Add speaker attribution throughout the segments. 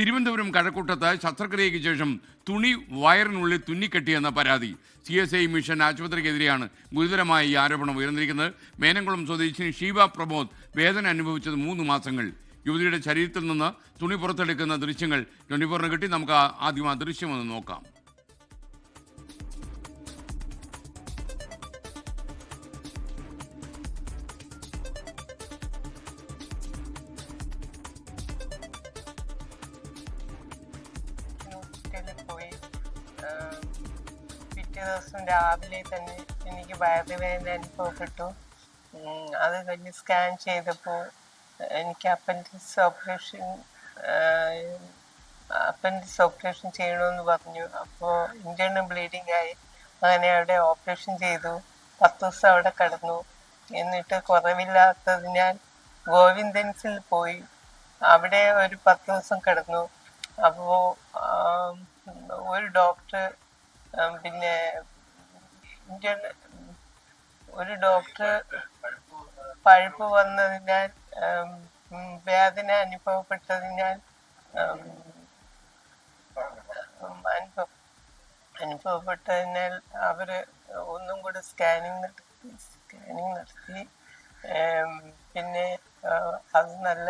Speaker 1: തിരുവനന്തപുരം കഴക്കൂട്ടത്ത് ശസ്ത്രക്രിയയ്ക്ക് ശേഷം തുണി വയറിനുള്ളിൽ തുന്നിക്കെട്ടിയെന്ന പരാതി. CSI മിഷൻ ആശുപത്രിക്കെതിരെയാണ് ഗുരുതരമായ ഈ ആരോപണം ഉയർന്നിരിക്കുന്നത്. മേനംകുളം സ്വദേശിനി ഷീബ പ്രമോദ് വേദന അനുഭവിച്ചത് 3 മാസങ്ങൾ. യുവതിയുടെ ശരീരത്തിൽ നിന്ന് തുണി പുറത്തെടുക്കുന്ന ദൃശ്യങ്ങൾ 24-ന് കിട്ടി. നമുക്ക് ആദ്യം ആ ദൃശ്യമൊന്ന് നോക്കാം.
Speaker 2: പിറ്റേ ദിവസം രാവിലെ തന്നെ എനിക്ക് വയറുവേദന അനുഭവപ്പെട്ടു. അത് കഴിഞ്ഞ് സ്കാൻ ചെയ്തപ്പോൾ എനിക്ക് അപ്പൻഡിക്സ് ഓപ്പറേഷൻ ചെയ്യണമെന്ന് പറഞ്ഞു. അപ്പോൾ ഇന്റേണൽ ബ്ലീഡിങ് ആയി. അങ്ങനെ അവിടെ ഓപ്പറേഷൻ ചെയ്തു. 10 ദിവസം അവിടെ കിടന്നു. എന്നിട്ട് കുറവില്ലാത്തതിനാൽ ഗോവിന്ദൻസിൽ പോയി. അവിടെ ഒരു 10 ദിവസം കിടന്നു. അപ്പോൾ ഒരു ഡോക്ടർ പിന്നെ ഒരു ഡോക്ടർ പഴുപ്പ് വന്നതിനാൽ വേദന അനുഭവപ്പെട്ടതിനാൽ അവര് ഒന്നും കൂടെ സ്കാനിങ് നടത്തി. പിന്നെ അത് നല്ല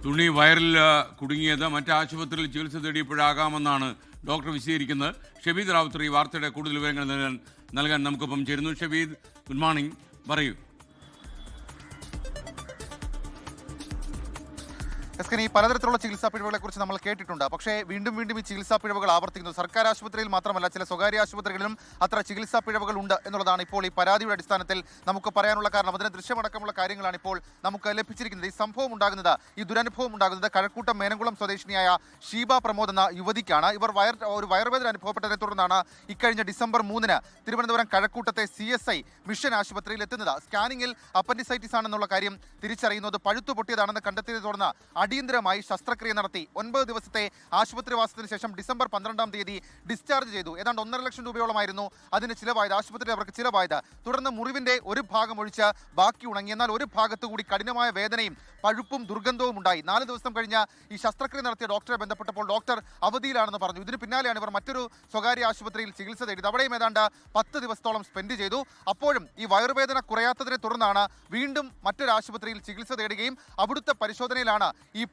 Speaker 1: തുണി വയറിൽ കുടുങ്ങിയത് മറ്റ് ആശുപത്രിയിൽ ചികിത്സ തേടിയപ്പോഴാകാമെന്നാണ് ഡോക്ടർ വിശദീകരിക്കുന്നത്. ഷബീദ് റാവുത്തർ ഈ വാർത്തയുടെ കൂടുതൽ വിവരങ്ങൾ നൽകാൻ നമുക്കൊപ്പം ചേരുന്നു. ഷബീദ്, ഗുഡ് മോർണിംഗ്, പറയൂ.
Speaker 3: ഈ പലതരത്തിലുള്ള ചികിത്സാ പിഴവുകളെ കുറിച്ച് നമ്മൾ കേട്ടിട്ടുണ്ട്. പക്ഷേ വീണ്ടും ഈ ചികിത്സാ പിഴവുകൾ ആവർത്തിക്കുന്നു. സർക്കാർ ആശുപത്രിയിൽ മാത്രമല്ല, ചില സ്വകാര്യ ആശുപത്രികളിലും അത്ര ചികിത്സാ പിഴവുകൾ ഉണ്ട് എന്നുള്ളതാണ് ഇപ്പോൾ ഈ പരാതിയുടെ അടിസ്ഥാനത്തിൽ നമുക്ക് പറയാനുള്ള കാരണം. അതിന് ദൃശ്യമടക്കമുള്ള കാര്യങ്ങളാണ് ഇപ്പോൾ നമുക്ക് ലഭിച്ചിരിക്കുന്നത്. ഈ സംഭവം ഉണ്ടാകുന്നത്, ഈ ദുരനുഭവം ഉണ്ടാകുന്നത് കഴക്കൂട്ടം മേനംകുളം സ്വദേശിനിയായ ഷീബ പ്രമോദ് എന്ന യുവതിക്കാണ്. ഇവർ ഒരു വയറുവേദന അനുഭവപ്പെട്ടതിനെ തുടർന്നാണ് ഇക്കഴിഞ്ഞ ഡിസംബർ 3-ന് തിരുവനന്തപുരം കഴക്കൂട്ടത്തെ CSI മിഷൻ ആശുപത്രിയിൽ എത്തുന്നത്. സ്കാനിങ്ങിൽ അപ്പൻഡിസൈറ്റിസ് ആണെന്നുള്ള കാര്യം തിരിച്ചറിയുന്നത്, പഴുത്തു പൊട്ടിയതാണെന്ന് കണ്ടെത്തിയതിനെ തുടർന്ന് അടിയന്തരമായി ശസ്ത്രക്രിയ നടത്തി. 9 ദിവസത്തെ ആശുപത്രിവാസത്തിന് ശേഷം ഡിസംബർ 12-ാം തീയതി ഡിസ്ചാർജ് ചെയ്തു. ഏതാണ്ട് 1.5 ലക്ഷം രൂപയോളമായിരുന്നു അതിന് ചിലവായത്, ആശുപത്രി അവർക്ക് ചിലവായത്. തുടർന്ന് മുറിവിന്റെ ഒരു ഭാഗം ഒഴിച്ച് ബാക്കി ഉണങ്ങി. എന്നാൽ ഒരു ഭാഗത്ത് കൂടി കഠിനമായ വേദനയും പഴുപ്പും ദുർഗന്ധവും ഉണ്ടായി. 4 ദിവസം കഴിഞ്ഞ് ഈ ശസ്ത്രക്രിയ നടത്തിയ ഡോക്ടറെ ബന്ധപ്പെട്ടപ്പോൾ ഡോക്ടർ അവധിയിലാണെന്ന് പറഞ്ഞു. ഇതിന് പിന്നാലെയാണ് ഇവർ മറ്റൊരു സ്വകാര്യ ആശുപത്രിയിൽ ചികിത്സ തേടിയത്. അവിടെയും ഏതാണ്ട് 10 ദിവസത്തോളം സ്പെൻഡ് ചെയ്തു. അപ്പോഴും ഈ വയറുവേദന കുറയാത്തതിനെ തുടർന്നാണ് വീണ്ടും മറ്റൊരു ആശുപത്രിയിൽ ചികിത്സ തേടുകയും അവിടുത്തെ പരിശോധനയിലാണ് ഈ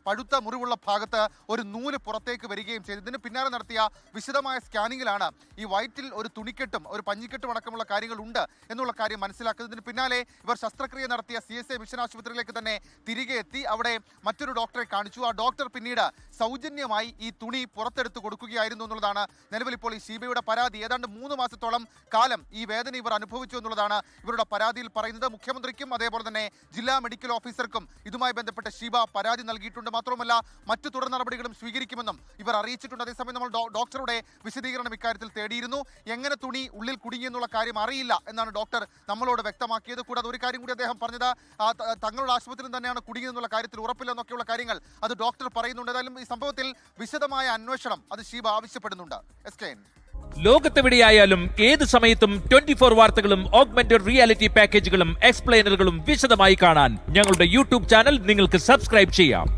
Speaker 3: പഴുത്ത മുറിവുള്ള ഭാഗത്ത് ഒരു നൂല് പുറത്തേക്ക് വരികയും ചെയ്തു. ഇതിന് പിന്നാലെ നടത്തിയ വിശദമായ സ്കാനിങ്ങിലാണ് ഈ വയറ്റിൽ ഒരു തുണിക്കെട്ടും ഒരു പഞ്ഞിക്കെട്ടും അടക്കമുള്ള കാര്യങ്ങൾ ഉണ്ട് എന്നുള്ള കാര്യം മനസ്സിലാക്കുന്നതിന് പിന്നാലെ ഇവർ ശസ്ത്രക്രിയ നടത്തിയ CSI മിഷൻ ആശുപത്രിയിലേക്ക് തന്നെ തിരികെ എത്തി. അവിടെ മറ്റൊരു ഡോക്ടറെ കാണിച്ചു. ആ ഡോക്ടർ പിന്നീട് സൗജന്യമായി ഈ തുണി പുറത്തെടുത്ത് കൊടുക്കുകയായിരുന്നു എന്നുള്ളതാണ് നിലവിൽ ഇപ്പോൾ ഈ ഷീബയുടെ പരാതി. ഏതാണ്ട് 3 മാസത്തോളം കാലം ഈ വേദന ഇവർ അനുഭവിച്ചു എന്നുള്ളതാണ് ഇവരുടെ പരാതിയിൽ പറയുന്നത്. മുഖ്യമന്ത്രിക്കും അതേപോലെ തന്നെ ജില്ലാ മെഡിക്കൽ ഓഫീസർക്കും ഇതുമായി ബന്ധപ്പെട്ട് ഷീബ പരാതി നൽകിയിട്ടുണ്ട്. മാത്രമല്ല മറ്റു തുടർ നടപടികളും സ്വീകരിക്കുമെന്നും ഇവർ അറിയിച്ചിട്ടുണ്ട്. അതേസമയം നമ്മൾ ഡോക്ടറുടെ വിശദീകരണം ഇക്കാര്യത്തിൽ തേടിയിരുന്നു. എങ്ങനെ തുണി ഉള്ളിൽ കുടുങ്ങിയെന്നുള്ള കാര്യം അറിയില്ല എന്നാണ് ഡോക്ടർ നമ്മളോട് വ്യക്തമാക്കിയത്. കൂടാതെ ഒരു കാര്യം കൂടി അദ്ദേഹം പറഞ്ഞത്, തങ്ങളുടെ ആശുപത്രിയിൽ തന്നെയാണ് കുടുങ്ങിയെന്നുള്ള കാര്യത്തിൽ ഉറപ്പില്ലെന്നൊക്കെയുള്ള കാര്യങ്ങൾ അത് ഡോക്ടർ പറയുന്നുണ്ട്. ഏതായാലും ഈ സംഭവത്തിൽ വിശദമായ അന്വേഷണം അത് ഷീബ ആവശ്യപ്പെടുന്നുണ്ട്.
Speaker 4: ലോകത്തെവിടെയായാലും ഏത് സമയത്തും 24 വാർത്തകളും ഓഗ്മെന്റഡ് റിയാലിറ്റി പാക്കേജുകളും എക്സ്പ്ലെയിനറുകളും വിശദമായി കാണാൻ ഞങ്ങളുടെ YouTube ചാനൽ നിങ്ങൾക്ക് സബ്സ്ക്രൈബ് ചെയ്യാം.